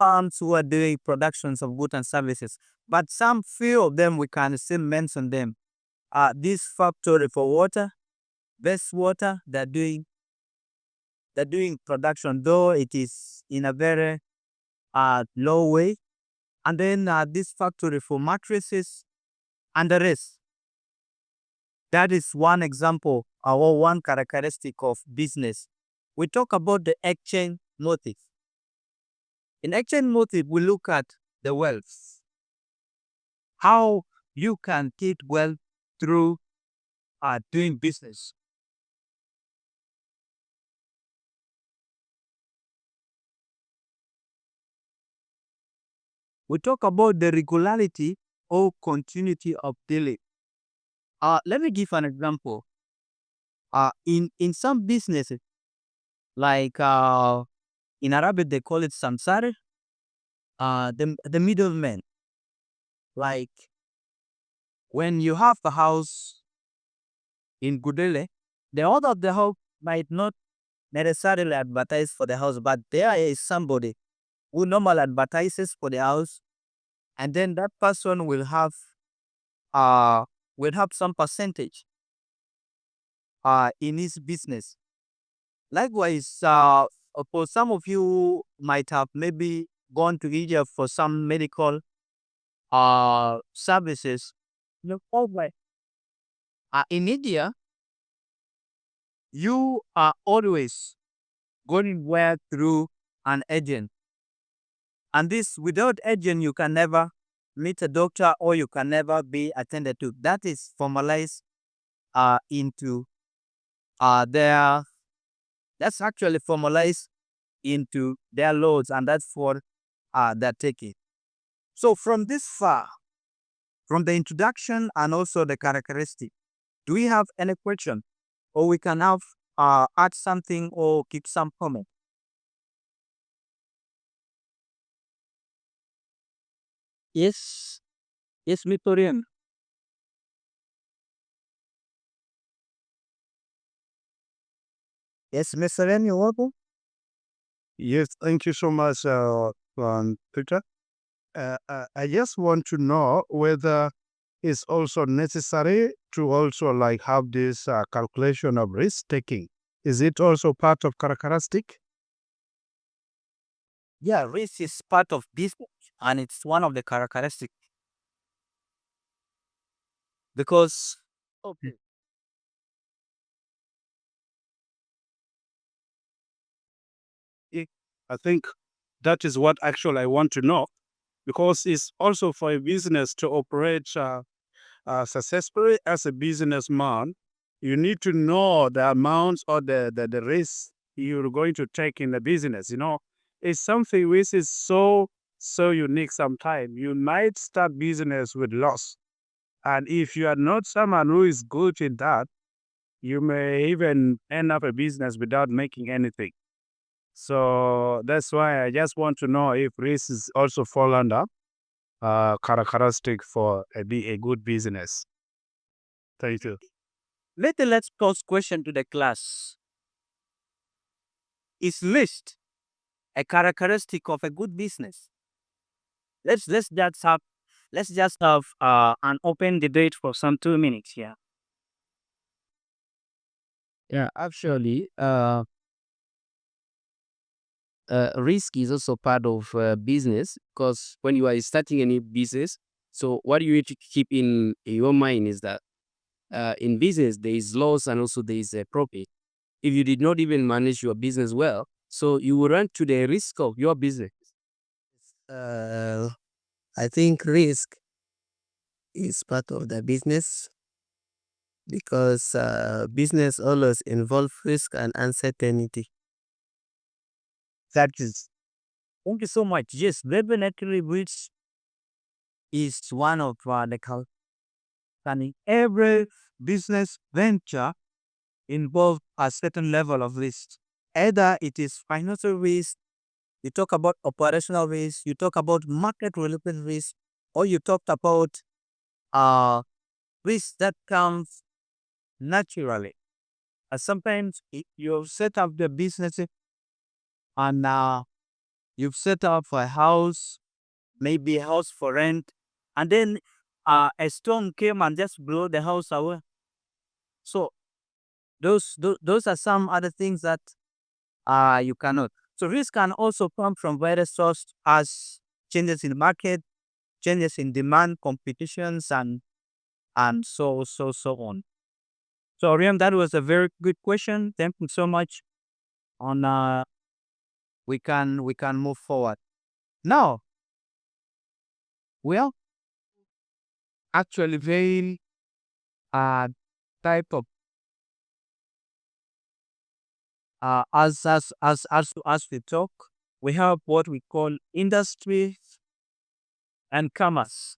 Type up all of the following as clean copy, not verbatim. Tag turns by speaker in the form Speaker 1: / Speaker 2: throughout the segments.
Speaker 1: farms who are doing productions of goods and services. But some few of them we can still mention them. This factory for water, wastewater, they're doing production, though it is in a very low way. And then this factory for mattresses and the rest. That is one example or one characteristic of business. We talk about the exchange motive. In exchange motive, we look at the wealth, how you can get wealth through doing business. We talk about the regularity or continuity of dealing. Let me give an example. In some businesses, like in Arabic they call it samsari, the middleman. Like when you have a house in Gudele, the owner of the house might not necessarily advertise for the house, but there is somebody who normally advertises for the house, and then that person uh will have some percentage in his business. Likewise, for some of you might have maybe gone to Egypt for some medical services. Alright. In India, you are always going where through an agent. And this without agent, you can never meet a doctor or you can never be attended to. That is formalized into their that's actually formalized into their laws, and that's for they're taking. So from this far, from the introduction and also the characteristic, do we have any question? Or we can have add something or keep some comment. Yes, yes, Victorian. Yes, Mr. Ren, you're welcome.
Speaker 2: Yes, thank you so much, Peter. I just want to know whether it's also necessary to also like have this calculation of risk taking. Is it also part of characteristic?
Speaker 1: Yeah, risk is part of business and it's one of the characteristics because okay.
Speaker 2: I I think that is what actually I want to know because it's also for a business to operate successfully as a businessman. You need to know the amounts or the risk you're going to take in the business. It's something which is so unique sometimes. You might start business with loss. And if you are not someone who is good in that, you may even end up a business without making anything. So that's why I just want to know if risk is also fall under characteristic for a good business. Thank you.
Speaker 1: Let's pose question to the class. Is list a characteristic of a good business? Let's just have an open debate for some 2 minutes here.
Speaker 3: Yeah, actually, risk is also part of business because when you are starting a new business, so what you need to keep in your mind is that in business there is loss and also there is a profit. If you did not even manage your business well, so you will run to the risk of your business.
Speaker 4: Uh, I think risk is part of the business because business always involve risk and uncertainty.
Speaker 1: That is, thank you so much. Yes, definitely, which is one of the concerning every business venture involve a certain level of risk. Either it is financial risk, you talk about operational risk, you talk about market related risk, or you talked about uh risk that comes naturally. Sometimes you set up the business and you've set up a house, maybe a house for rent, and then a storm came and just blew the house away. So those are some other things that you cannot. So risk can also come from various sources as changes in the market, changes in demand, competitions, and so on. So Riam, that was a very good question. Thank you so much. On we can move forward. Now, well, actually very type of as we talk, we have what we call industry and commerce.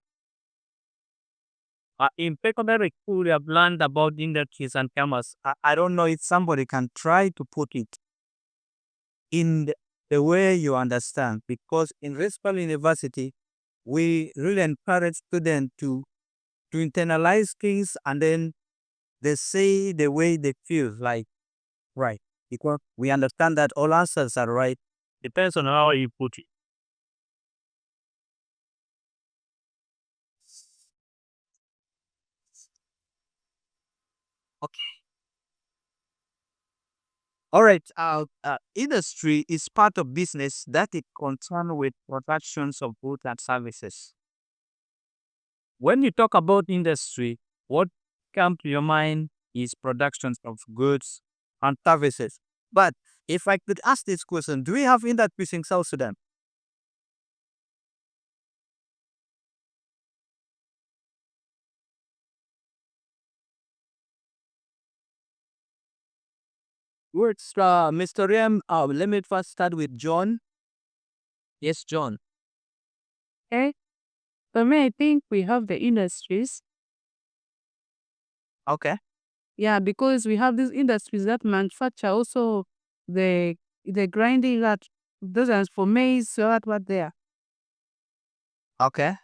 Speaker 1: In secondary school, we have learned about industries and commerce. I don't know if somebody can try to put it in the way you understand, because in Rispal University, we really encourage students to internalize things and then they say the way they feel like right. Because we understand that all answers are right. Depends on how you put it. Okay. All right. Industry is part of business that is concerned with productions of goods and services. When you talk about industry, what comes to your mind is productions of goods and services. But if I could ask this question, do we have industries in South Sudan? Words, Mr. Rem, let me first start with John. Yes, John.
Speaker 5: Okay. For me, I think we have the industries.
Speaker 1: Okay.
Speaker 5: Yeah, because we have these industries that manufacture also the grinding that those are for maize, so what there.
Speaker 1: Okay.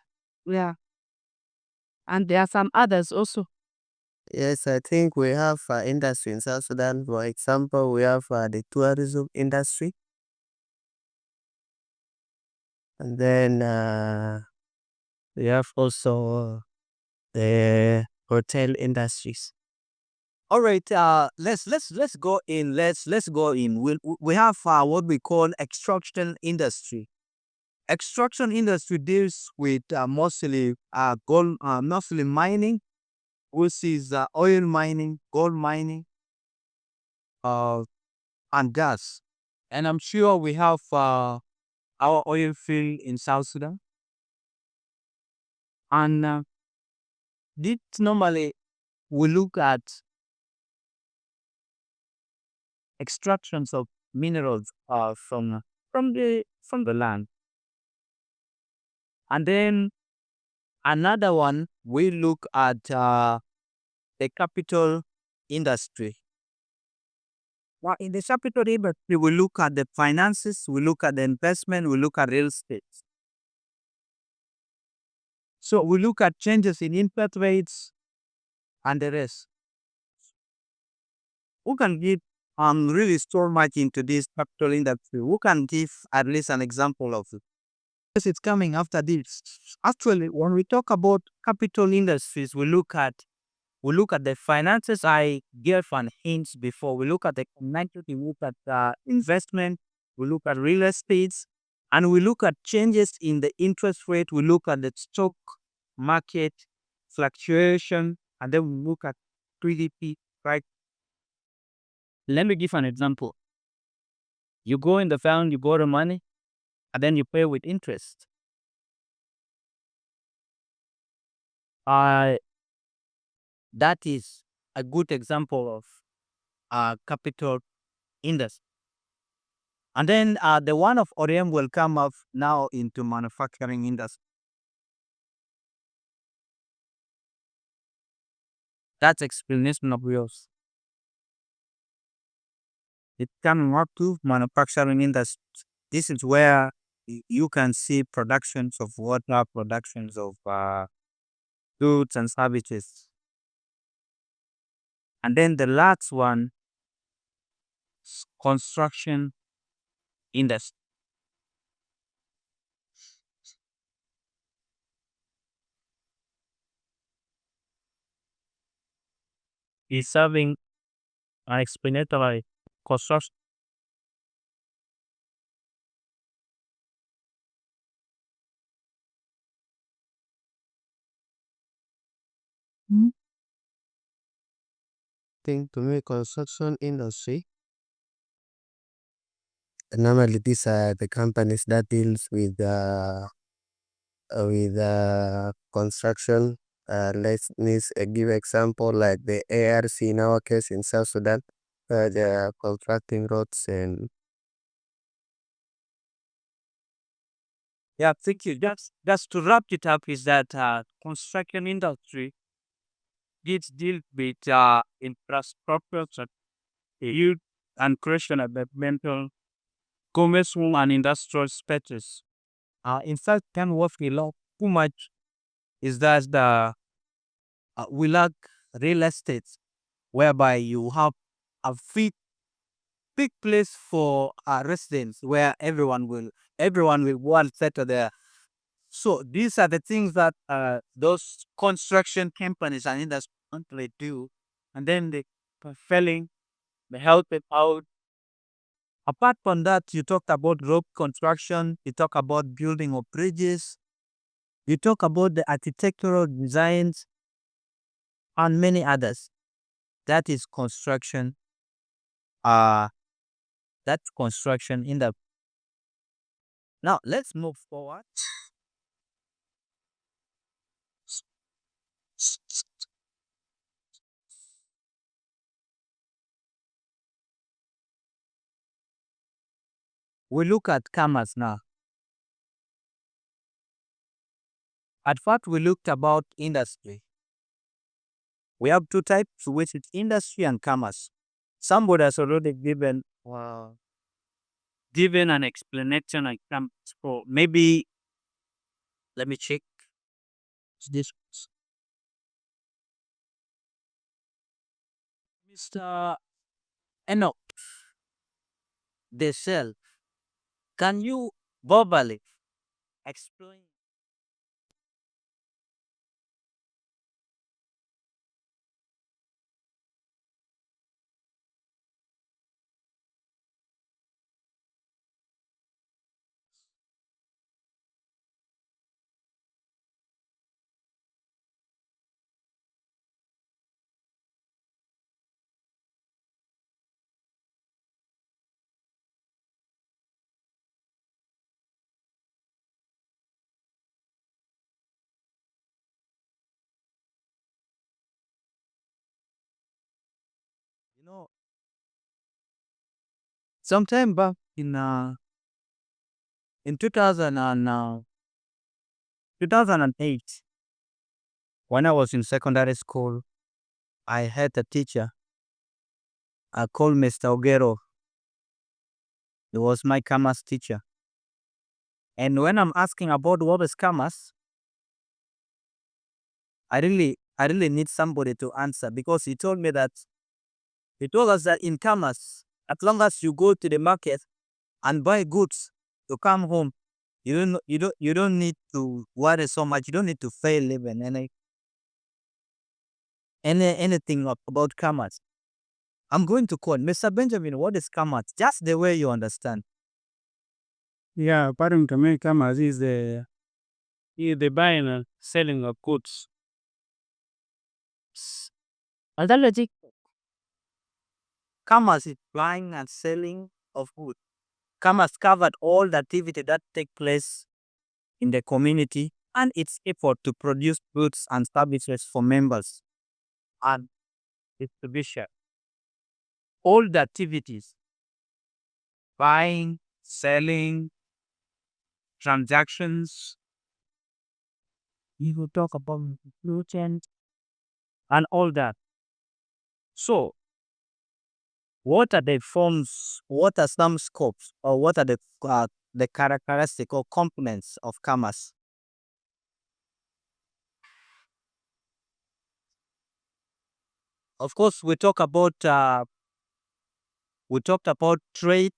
Speaker 5: Yeah. And there are some others also.
Speaker 4: Yes, I think we have industry in South Sudan. For example, we have the tourism industry, and then we have also the hotel industries.
Speaker 1: All right. Let's go in. Let's go in. We have what we call extraction industry. Extraction industry deals with mostly mining, which is oil mining, gold mining, uh, and gas. And I'm sure we have our oil field in South Sudan. And this normally we look at extractions of minerals from the land. And then another one, we look at the capital industry. Well, in the capital industry, we look at the finances, we look at the investment, we look at real estate. So we look at changes in interest rates and the rest. Who can give really so much into this capital industry? Who can give at least an example of it? Yes, it's coming after this. Actually, when we talk about capital industries, we look at the finances. I gave an hint before. We look at the commodity, we look at investment, we look at real estates, and we look at changes in the interest rate. We look at the stock market fluctuation, and then we look at GDP. Right? Let me give an example. You go in the fund, you borrow money, and then you pay with interest. Uh, that is a good example of capital industry. And then the one of Oriem will come up now into manufacturing industry. That's explanation of yours. It's coming up to manufacturing industry. This is where you can see productions of water, productions of goods and services. And then the last one, construction industry. is serving an explanatory construction.
Speaker 4: Think to me construction industry. Normally, these are the companies that deals with construction. Let's give example like the ARC in our case in South Sudan. They are constructing roads and
Speaker 1: Yeah, thank you. Just to wrap it up is that construction industry needs deal with infrastructure, youth and creation of developmental, commercial and industrial spaces. In fact, can what we love too much is that we lack real estate, whereby you have a big place for residents where everyone will go and settle there. So these are the things that those construction companies and industry they do, and then they fulfilling, they help it out. Apart from that, you talked about road construction, you talk about building of bridges, you talk about the architectural designs and many others. That is construction. Uh that's construction in the now let's move forward. We look at commerce now. At first, we looked about industry. We have two types, which is industry and commerce. Somebody has already given an explanation like for maybe let me check this. Mr. Enoch, the cell. Can you verbally explain? You know, sometime back in 2008, when I was in secondary school, I had a teacher. I called Mr. Ogero. He was my commerce teacher. And when I'm asking about what is commerce, I really need somebody to answer because he told us that in commerce, as long as you go to the market and buy goods to come home, you don't need to worry so much. You don't need to fail even anything about commerce. I'm going to call Mr. Benjamin. What is commerce? Just the way you understand.
Speaker 2: Yeah, according to me, commerce is the buying and selling of goods.
Speaker 1: Analogy. Commerce is buying and selling of goods. Commerce covered all the activity that take place in the community and its effort to produce goods and services for members and distribution. All the activities, buying, selling, transactions, we will talk about nutrients and all that. So, what are the forms, what are some scopes, or what are the characteristic or components of commerce? Of course, we talked about trade,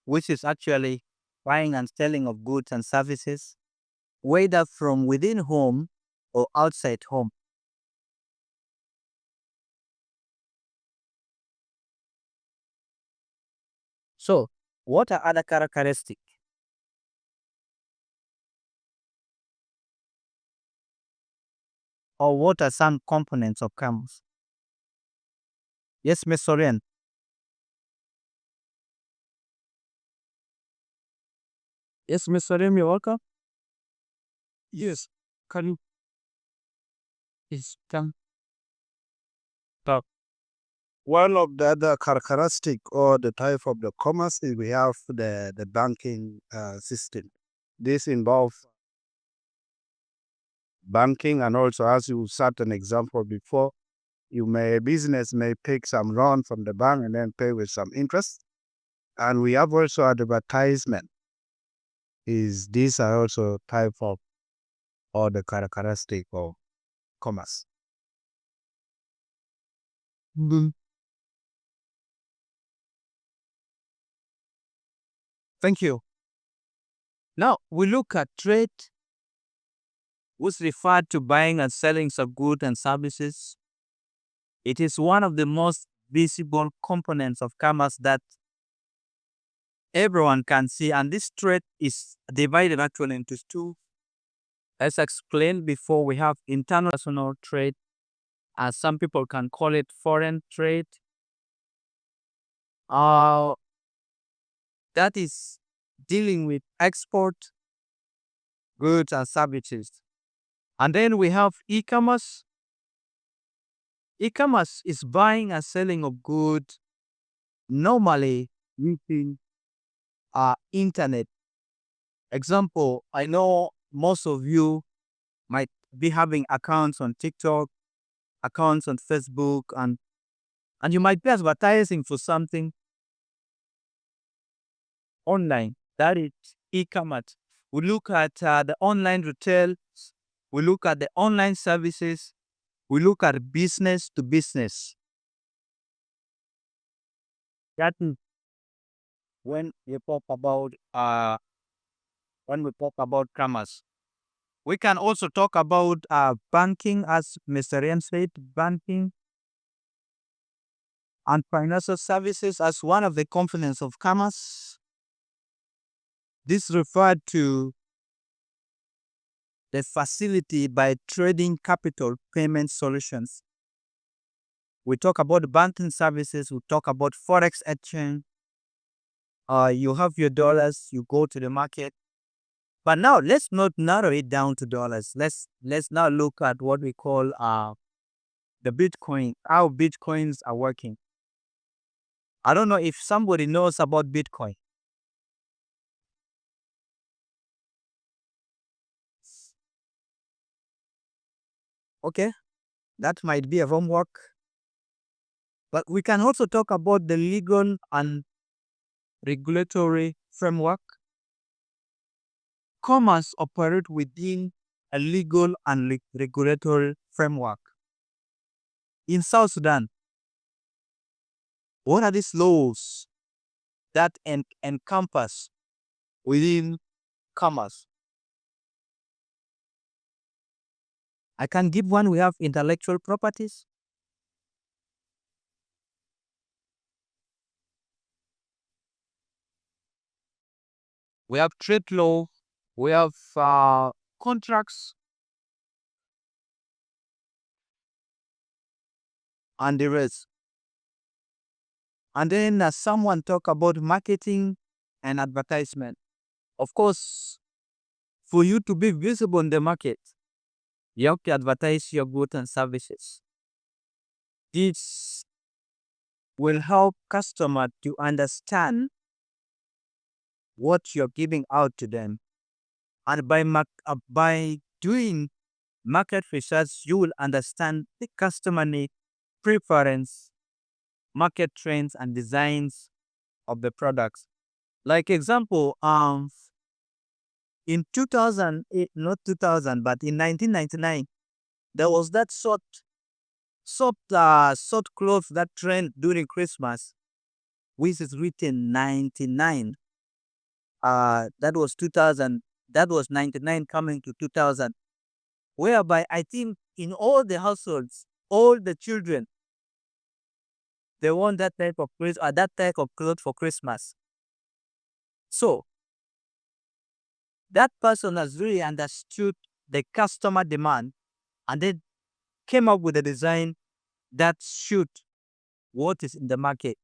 Speaker 1: which is actually buying and selling of goods and services, whether from within home or outside home. So, what are other characteristics? Or what are some components of commerce? Yes, Miss Soren. Yes, Miss Soren, you're welcome.
Speaker 2: Yes. Can you
Speaker 1: Yes, come.
Speaker 2: talk? One of the other characteristic or the type of the commerce is we have the banking system. This involves banking, and also as you set an example before, business may take some loan from the bank and then pay with some interest. And we have also advertisement. Is these are also type of or the characteristic of commerce.
Speaker 1: Thank you. Now we look at trade, which referred to buying and selling of goods and services. It is one of the most visible components of commerce that everyone can see, and this trade is divided actually into two. As explained before, we have international trade, as some people can call it foreign trade. That is dealing with export goods and services. And then we have e-commerce. E-commerce is buying and selling of goods normally using internet. Example, I know most of you might be having accounts on TikTok, accounts on Facebook, and you might be advertising for something online. That is e-commerce. We look at the online retail. We look at the online services. We look at business to business. That is when we talk about commerce. We can also talk about banking, as Mr. Rian said, banking and financial services as one of the components of commerce. This referred to the facility by trading capital payment solutions. We talk about banking services, we talk about forex exchange. You have your dollars, you go to the market. But now let's not narrow it down to dollars. Let's now look at what we call the Bitcoin, how Bitcoins are working. I don't know if somebody knows about Bitcoin. Okay, that might be a homework. But we can also talk about the legal and regulatory framework. Commerce operate within a legal and regulatory framework. In South Sudan, what are these laws that encompass within commerce? I can give one. We have intellectual properties. We have trade law. We have contracts and the rest. And then someone talk about marketing and advertisement. Of course, for you to be visible in the market, you have to advertise your goods and services. This will help customer to understand what you're giving out to them. And by doing market research, you will understand the customer need, preference, market trends, and designs of the products. Like example, in 2008, not 2000, but in 1999, there was that short clothes that trend during Christmas, which is written 99. That was 2000. That was 99 coming to 2000, whereby I think in all the households, all the children, they want that type of clothes or that type of clothes for Christmas. So that person has really understood the customer demand and then came up with a design that suit what is in the market.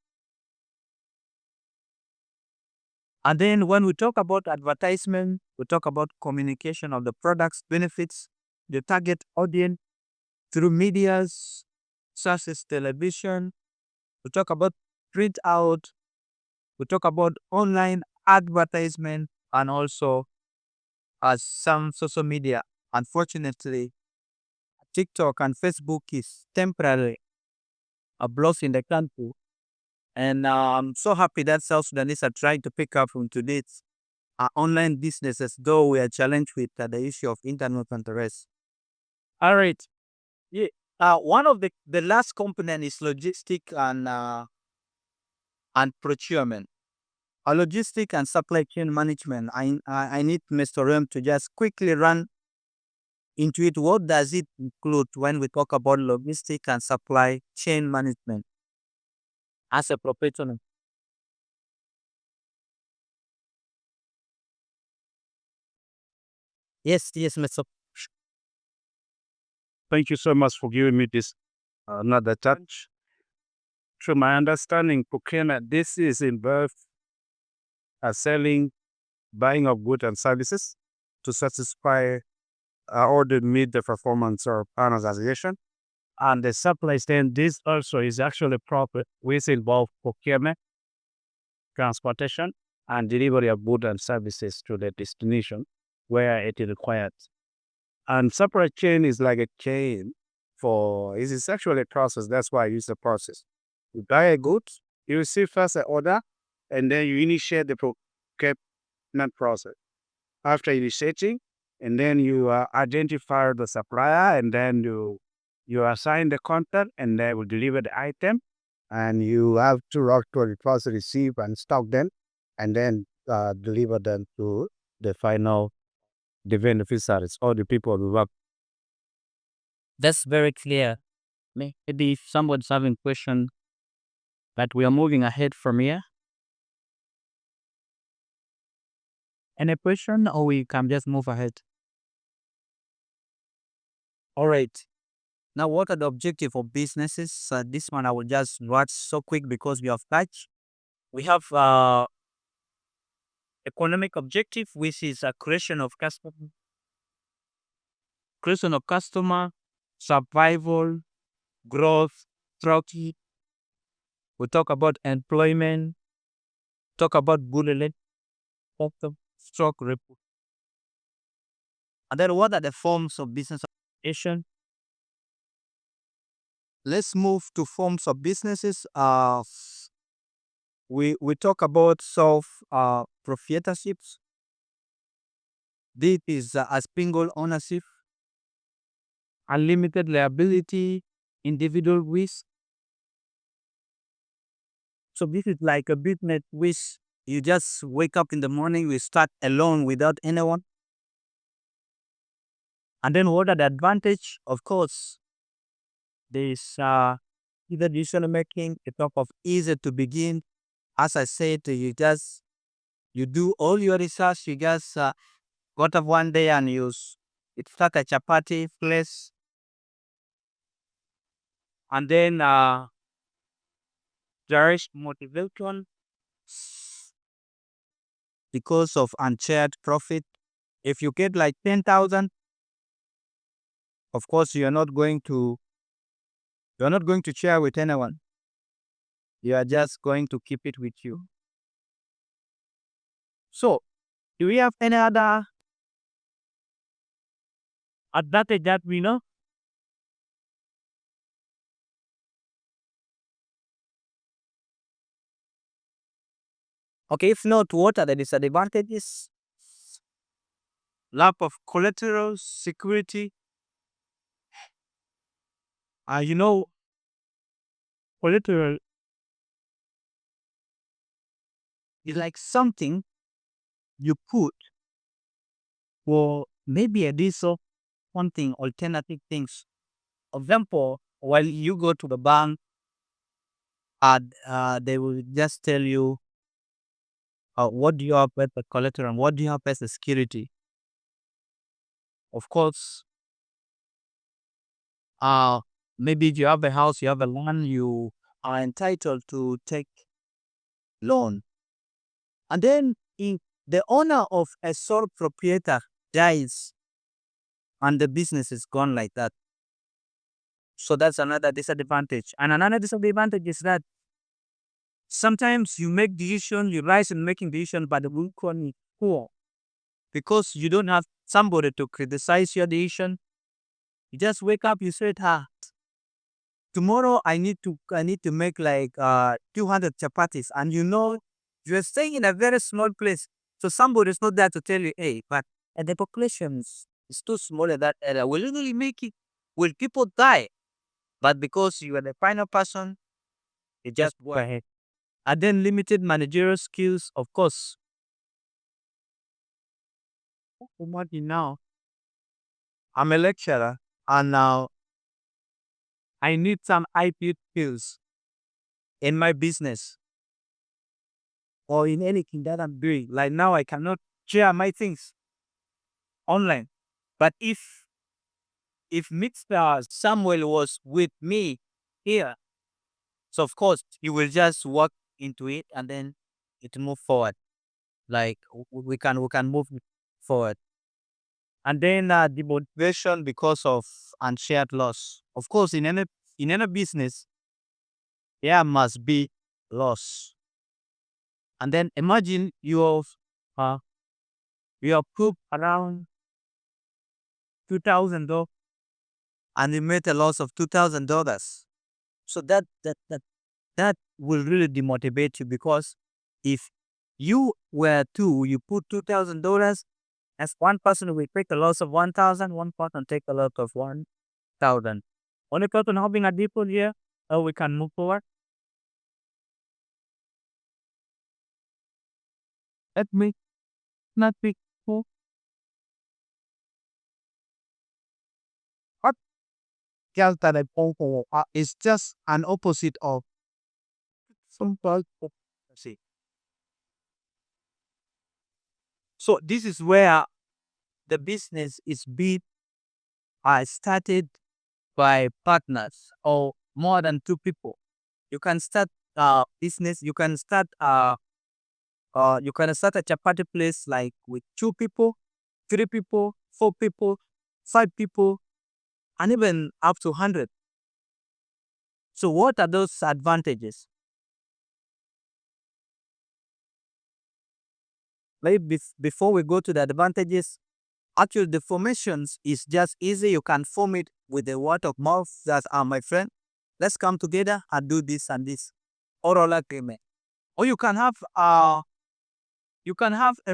Speaker 1: And then when we talk about advertisement, we talk about communication of the products, benefits, the target audience through medias such as television. We talk about print out. We talk about online advertisement and also as some social media. Unfortunately, TikTok and Facebook is temporarily a block in the country. And I'm so happy that South Sudanese are trying to pick up from today's online businesses, though we are challenged with the issue of internet and the rest. All right. Yeah. One of the last component is logistic and procurement. Logistic and supply chain management. I need Mr. Rem to just quickly run into it. What does it include when we talk about logistic and supply chain management as a professional? Yes, Mr.
Speaker 2: Thank you so much for giving me this another touch. To my understanding, procurement, this is involved selling, buying of goods and services to satisfy or to meet the performance of an organization. And the supply chain, this also is actually proper, which involve procurement, transportation, and delivery of goods and services to the destination where it is required. And supply chain is like a chain for, it is actually a process. That's why I use the process. You buy a good, you receive first an order, and then you initiate the procurement process. After initiating, and then you identify the supplier, and then you assign the contract, and they will deliver the item, and you have to actually first receive and stock them, and then deliver them to the final the beneficiaries or the people who work.
Speaker 1: That's very clear. Maybe if someone's having question, but we are moving ahead from here. Any question, or we can just move ahead? All right. Now, what are the objective of businesses? This one I will just watch so quick because we have touch. We have economic objective, which is a creation of customer, survival, growth, strategy. We talk about employment, talk about bullying, stock report. And then what are the forms of business association? Let's move to forms of businesses. We talk about self proprietorships. This is a single ownership, unlimited liability, individual risk. So this is like a business which you just wake up in the morning, you start alone without anyone. And then what are the advantage? Of course, there's either decision making, a top of easy to begin. As I said, you do all your research, you just got up one day and it start a chapati place, and then there is motivation because of unshared profit. If you get like 10,000, of course you're not going to share with anyone. You are just going to keep it with you. So, do we have any other advantage that we know? Okay, if not, what are the disadvantages? Lack of collateral security. Collateral is like something you put for maybe a diesel, something alternative things. Example, while you go to the bank, they will just tell you what do you have as the collateral? What do you have as the security? Of course, uh, maybe if you have a house, you have a land, you are entitled to take loan. And then if the owner of a sole proprietor dies and the business is gone like that, so that's another disadvantage. And another disadvantage is that sometimes you make decision, you rise in making decision, but the outcome is poor because you don't have somebody to criticize your decision. You just wake up, you say, tomorrow I need to make like 200 chapatis, and you're staying in a very small place, so somebody is not there to tell you, hey, but the population is too small in that area. Will you really make it? Will people die? But because you are the final person, you just go ahead. And then limited managerial skills, of course. Imagine now, I'm a lecturer, and now I need some IP skills in my business or in anything that I'm doing. Like now, I cannot share my things online. But if Mr. Samuel was with me here, so of course he will just walk into it and then it move forward. Like we can move forward. And then the motivation because of unshared loss. Of course, in any business, there must be loss. And then imagine uh you have put around $2,000 and you made a loss of $2,000. So that will really demotivate you because if you were two, you put $2,000 as one person will take a loss of 1,000, one person take a loss of 1,000. Only person having a deeper here, we can move forward. Let me not be cool. What else that I point for is just an opposite of simple opposite. So this is where the business is being started by partners or more than two people. You can start business. You can start a chapati place like with 2 people, 3 people, 4 people, 5 people, and even up to 100. So what are those advantages? Maybe before we go to the advantages, actually the formations is just easy. You can form it with the word of mouth that my friend, let's come together and do this and this. Oral agreement. Or you can have a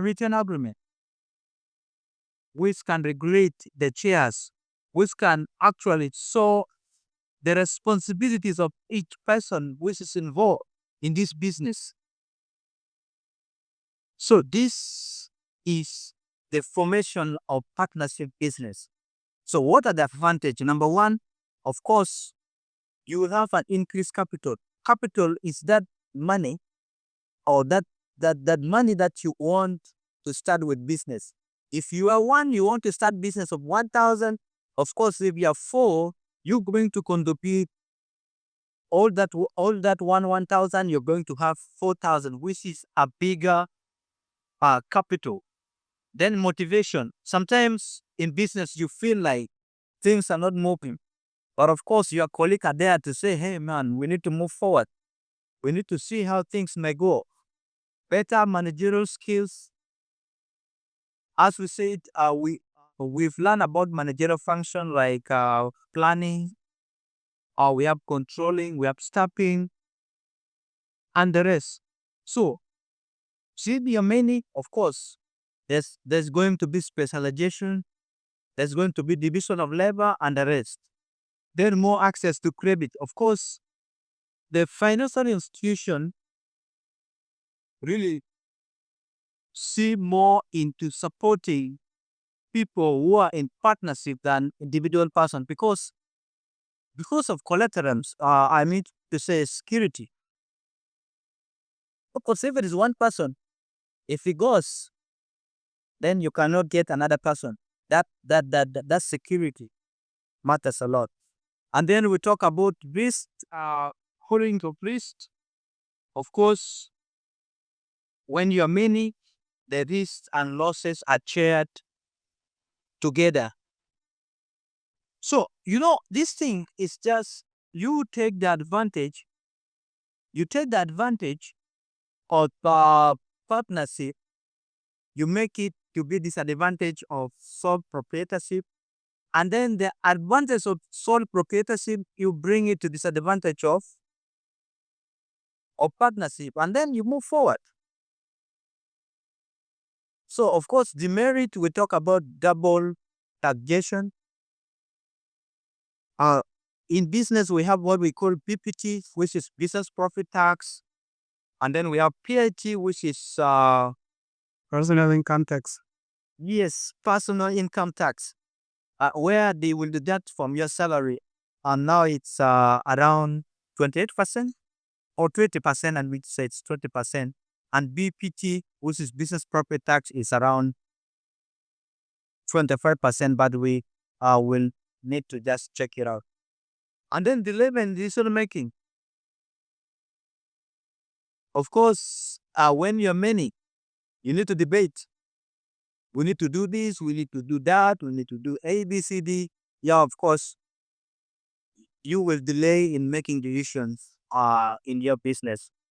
Speaker 1: written agreement which can regulate the shares, which can actually show the responsibilities of each person which is involved in this business. So this is the formation of partnership business. So what are the advantages? Number one, of course, you will have an increased capital. Capital is that money or that money that you want to start with business. If you are one, you want to start business of 1,000. Of course, if you are four, you're going to contribute all that 1,000. You're going to have 4,000, which is a bigger capital. Then motivation. Sometimes in business, you feel like things are not moving, but of course, your colleague are there to say, "Hey, man, we need to move forward. We need to see how things may go." Better managerial skills. As we said, we've learned about managerial function like planning, or we have controlling, we have staffing, and the rest. So, see the many, of course, there's going to be specialization, there's going to be division of labor, and the rest. Then more access to credit. Of course, the financial institution really see more into supporting people who are in partnership than individual person because of collaterals. I mean to say security. Because if it is one person, If it goes, then you cannot get another person. That security matters a lot. And then we talk about risk, holding of risk. Of course, when you are many, the risks and losses are shared together. So, this thing is just you take the advantage, of partnership, you make it to be disadvantage of sole proprietorship, and then the advantage of sole proprietorship, you bring it to disadvantage of partnership, and then you move forward. So, of course, the merit, we talk about double taxation. In business, we have what we call PPT, which is business profit tax, and then we have PIT, which is
Speaker 2: Personal income tax.
Speaker 1: yes, personal income tax, where they will deduct from your salary, and now it's around 28% or 20%, and we say it's 20%. And BPT, which is business profit tax, is around 25%, but we will need to just check it out. And then delay in decision making. Of course, when you're many, you need to debate. We need to do this, we need to do that, we need to do A, B, C, D. Yeah, of course, you will delay in making decisions in your business.